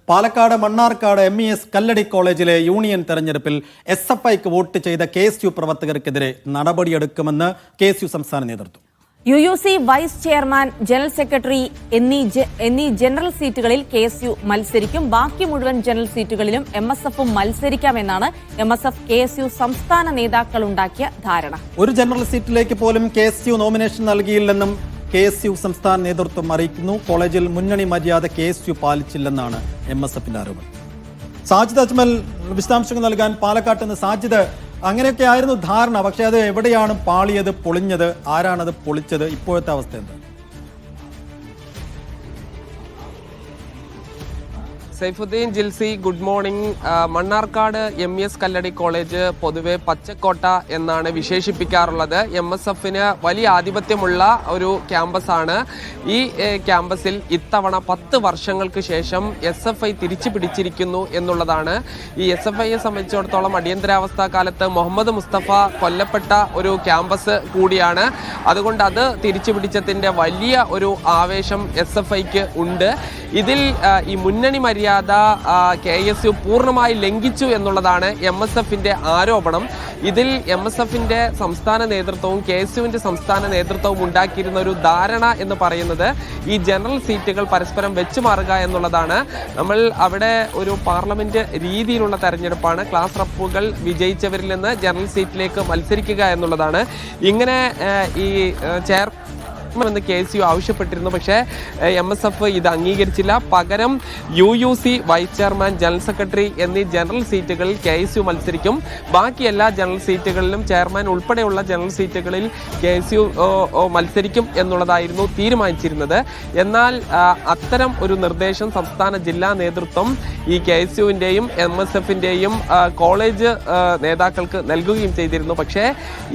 Palakkad Mannarkkad MES കല്ലടി കോളേജിലെ union തെരഞ്ഞെടുപ്പിൽ SFIക്ക് vote ചെയ്ത KSU പ്രവർത്തകർക്കെതിരെ നടപടിയെടുക്കുമെന്ന് KSU സംസ്ഥാന നേതൃത്വം. UUC vice chairman, general secretary എന്നീ ജനറൽ സീറ്റുകളിൽ KSU മത്സരിക്കും. ബാക്കി മുഴുവൻ ജനറൽ സീറ്റുകളിലും MSFും മത്സരിക്കാമെന്നാണ് MSF KSU സംസ്ഥാന നേതാക്കൾ ഉണ്ടാക്കിയ ധാരണ. ഒരു ജനറൽ സീറ്റിലേക്ക് പോലും KSU നോമിനേഷൻ നൽകിയില്ലെന്നും KSU സംസ്ഥാന നേതൃത്വം അറിയിക്കുന്നു. കോളേജിൽ മുന്നണി മര്യാദ KSU പാലിച്ചില്ലെന്നാണ് MSFിന്റെ ആരോപണം. സാജിദ് അജ്മൽ വിശദാംശങ്ങൾ നൽകാൻ പാലക്കാട്ട് നിന്ന്. സാജിദ്, അങ്ങനെയൊക്കെ ആയിരുന്നു ധാരണ, പക്ഷേ അത് എവിടെയാണ് പാളിയത്, പൊളിഞ്ഞത്, ആരാണത് പൊളിച്ചത്, ഇപ്പോഴത്തെ അവസ്ഥ എന്താ? Saifuddin Jilsy, good morning. Mannarkkad MES Kalladi college പൊതുവെ പച്ചക്കോട്ട എന്നാണ് വിശേഷിപ്പിക്കാറുള്ളത്. MSFന് വലിയ ആധിപത്യമുള്ള ഒരു ക്യാമ്പസാണ്. ഈ ക്യാമ്പസിൽ ഇത്തവണ 10 വർഷങ്ങൾക്ക് ശേഷം SFI തിരിച്ചു പിടിച്ചിരിക്കുന്നു എന്നുള്ളതാണ്. ഈ SFIയെ സംബന്ധിച്ചിടത്തോളം അടിയന്തരാവസ്ഥ കാലത്ത് മുഹമ്മദ് മുസ്തഫ കൊല്ലപ്പെട്ട ഒരു ക്യാമ്പസ് കൂടിയാണ്. അതുകൊണ്ട് അത് തിരിച്ചു പിടിച്ചതിൻ്റെ വലിയ ഒരു ആവേശം SFIക്ക് ഉണ്ട്. ഇതിൽ ഈ മുന്നണി മര്യാദ KSU പൂർണ്ണമായി ലംഘിച്ചു എന്നുള്ളതാണ് MSFിന്റെ ആരോപണം. ഇതിൽ MSFിന്റെ സംസ്ഥാന നേതൃത്വവും KSUവിന്റെ സംസ്ഥാന നേതൃത്വവും ഉണ്ടാക്കിയിരുന്ന ഒരു ധാരണ എന്ന് പറയുന്നത് ഈ ജനറൽ സീറ്റുകൾ പരസ്പരം വെച്ചുമാറുക എന്നുള്ളതാണ്. നമ്മൾ അവിടെ ഒരു പാർലമെന്റ് രീതിയിലുള്ള തെരഞ്ഞെടുപ്പാണ്. ക്ലാസ് റപ്പുകൾ വിജയിച്ചവരിൽ നിന്ന് ജനറൽ സീറ്റിലേക്ക് മത്സരിക്കുക എന്നുള്ളതാണ്. ഇങ്ങനെ ഈ എന്ന് KSU ആവശ്യപ്പെട്ടിരുന്നു. പക്ഷേ MSF ഇത് അംഗീകരിച്ചില്ല. പകരം UUC vice chairman, general secretary എന്നീ ജനറൽ സീറ്റുകളിൽ KSU മത്സരിക്കും. ബാക്കി എല്ലാ ജനറൽ സീറ്റുകളിലും ചെയർമാൻ ഉൾപ്പെടെയുള്ള ജനറൽ സീറ്റുകളിൽ KSU മത്സരിക്കും എന്നുള്ളതായിരുന്നു തീരുമാനിച്ചിരുന്നത്. എന്നാൽ അത്തരം ഒരു നിർദ്ദേശം സംസ്ഥാന ജില്ലാ നേതൃത്വം ഈ KSUവിൻ്റെയും MSFിൻ്റെയും കോളേജ് നേതാക്കൾക്ക് നൽകുകയും ചെയ്തിരുന്നു. പക്ഷേ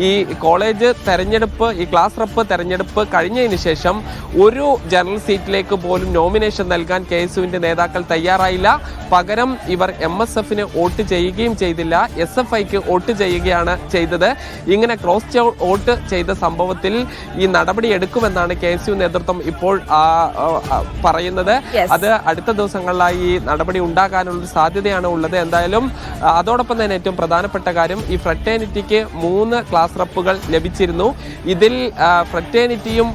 ഈ കോളേജ് തെരഞ്ഞെടുപ്പ്, ഈ ക്ലാസ് റപ്പ് തെരഞ്ഞെടുപ്പ് കഴിഞ്ഞതിന് ശേഷം ഒരു ജനറൽ സീറ്റിലേക്ക് പോലും നോമിനേഷൻ നൽകാൻ KSUവിൻ്റെ നേതാക്കൾ തയ്യാറായില്ല. പകരം ഇവർ MSFന് വോട്ട് ചെയ്യുകയും ചെയ്തില്ല, SFIക്ക് വോട്ട് ചെയ്യുകയാണ് ചെയ്തത്. ഇങ്ങനെ ക്രോസ് വോട്ട് ചെയ്ത സംഭവത്തിൽ ഈ നടപടി എടുക്കുമെന്നാണ് KSU നേതൃത്വം ഇപ്പോൾ പറയുന്നത്. അത് അടുത്ത ദിവസങ്ങളിലായി ഈ നടപടി ഉണ്ടാകാനുള്ള സാധ്യതയാണ് ഉള്ളത്. എന്തായാലും അതോടൊപ്പം തന്നെ ഏറ്റവും പ്രധാനപ്പെട്ട കാര്യം, ഈ ഫ്രറ്റേണിറ്റിക്ക് 3 ക്ലാസ് റപ്പുകൾ ലഭിച്ചിരുന്നു. ഇതിൽ ഫ്രറ്റേണിറ്റിയും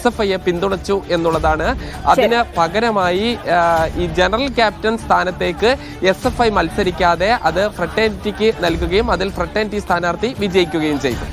SFIയെ പിന്തുണച്ചു എന്നുള്ളതാണ്. അതിന് പകരമായി ഈ ജനറൽ ക്യാപ്റ്റൻ സ്ഥാനത്തേക്ക് SFI മത്സരിക്കാതെ അത് ഫ്രറ്റേണിറ്റിക്ക് നൽകുകയും അതിൽ ഫ്രറ്റേണിറ്റി സ്ഥാനാർത്ഥി വിജയിക്കുകയും ചെയ്തു.